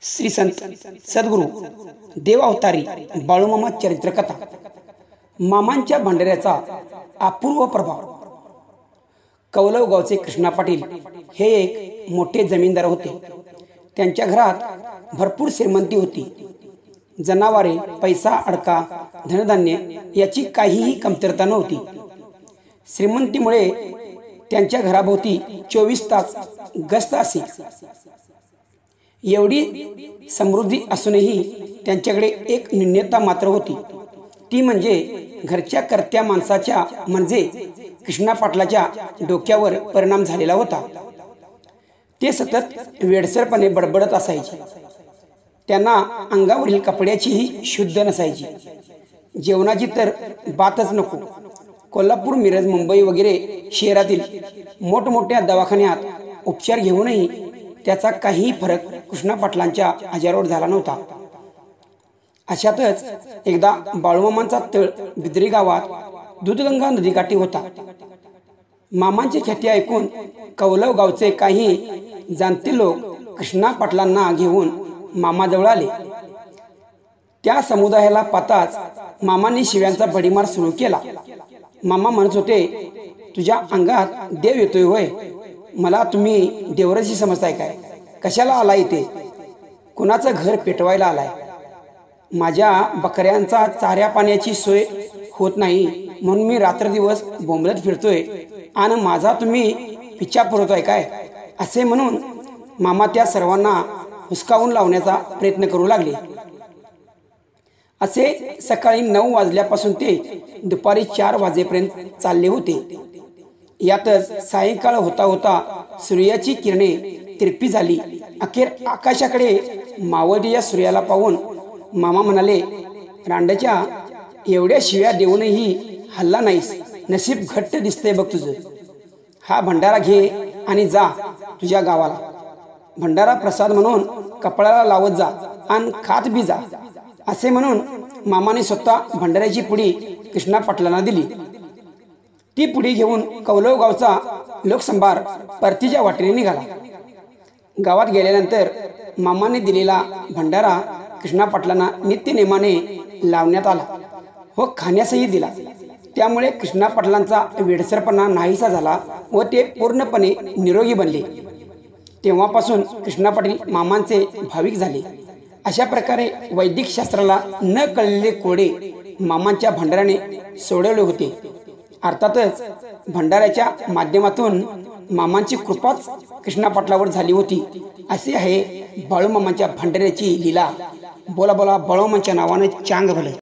श्री संत सद्गुरू देव अवतारी बाळूमामा चरित्रकथा। मामांच्या भंडाऱ्याचा अपूर्व प्रभाव। कौलव गावचे कृष्णा पाटील हे एक मोठे जमीनदार होते। त्यांच्या घरात भरपूर श्रीमंती होती। जनावरे, पैसा, अडका, धनधान्य याची काहीही कमतरता नव्हती। श्रीमंतीमुळे त्यांच्या घराभोवती 24 तास गस्त असे। एवढी समृद्धी असूनही त्यांच्याकडे एक न्यूनता मात्र होती, ती म्हणजे घरच्या कर्त्या माणसाच्या म्हणजे कृष्णा पाटलाच्या डोक्यावर परिणाम झालेला होता। ते सतत वेडसरपणे बडबडत असायचे। त्यांना अंगावरील कपड्याचीही शुद्ध नसायची। जेवणाची तर बातच नको। कोल्हापूर, मिरज, मुंबई वगैरे शहरातील मोठमोठ्या दवाखान्यात उपचार घेऊनही त्याचा काही फरक कृष्णा पाटलांच्या आजारावर झाला नव्हता। अशातच एकदा बाळूमामांचा तळ बिदरी गावात दूधगंगा नदीकाठी होता। मामांची ख्याती ऐकून कौलव गावचे काही जाणते लोक कृष्णा पाटलांना घेऊन मामाजवळ आले। त्या समुदायाला पाहताच मामांनी शिव्यांचा भडीमार सुरू केला। मामा म्हणत होते, तुझ्या अंगात देव येतोय होय? मला तुम्ही देवराची समजताय काय? कशाला आला इथे? कुणाचं घर पेटवायला आलाय? माझ्या बकऱ्यांचा चाऱ्या पाण्याची सोय होत नाही म्हणून मी रात्र दिवस बोंबलत फिरतोय आणि माझा तुम्ही पिच्छा पुरवतोय काय? असे म्हणून मामा त्या सर्वांना हुसकावून लावण्याचा प्रयत्न करू लागले। असे सकाळी 9 वाजल्यापासून ते दुपारी 4 वाजेपर्यंत चालले होते। यातच सायंकाळ होता होता सूर्याची किरणे तिरपी झाली। अखेर आकाशाकडे मावळलेल्या सूर्याला पाहून मामा म्हणाले, रांडाच्या एवढ्या शिव्या देऊनही हल्ला नाहीस, नशीब घट्ट दिसतंय बघ तुझं। हा भंडारा घे आणि जा तुझ्या गावाला। भंडारा प्रसाद म्हणून कपड्याला लावत जा आणि खात बी जा। असे म्हणून मामाने स्वतः भंडाऱ्याची पुडी कृष्णा पाटलांना दिली। ती पुडी घेऊन कौलव गावचा लोकसंभार परतीच्या वाटेने निघाला। गावात गेल्यानंतर मामाने दिलेला भंडारा कृष्णा पाटलांना नित्यनेमाने लावण्यात आला व खाण्यासही दिला। त्यामुळे कृष्णा पाटलांचा वेडसरपणा नाहीसा झाला व ते पूर्णपणे निरोगी बनले। तेव्हापासून कृष्णा पाटील मामांचे भाविक झाले। अशा प्रकारे वैदिक शास्त्राला न कळलेले कोडे मामांच्या भंडाऱ्याने सोडवले होते। अर्थातच भंडाऱ्याच्या माध्यमातून मामांची कृपाच कृष्णा पाटलावर झाली होती। असे आहे बाळूमामांच्या भंडाऱ्याची लीला। बोला बोला बाळूमामांच्या नावाने चांग भले।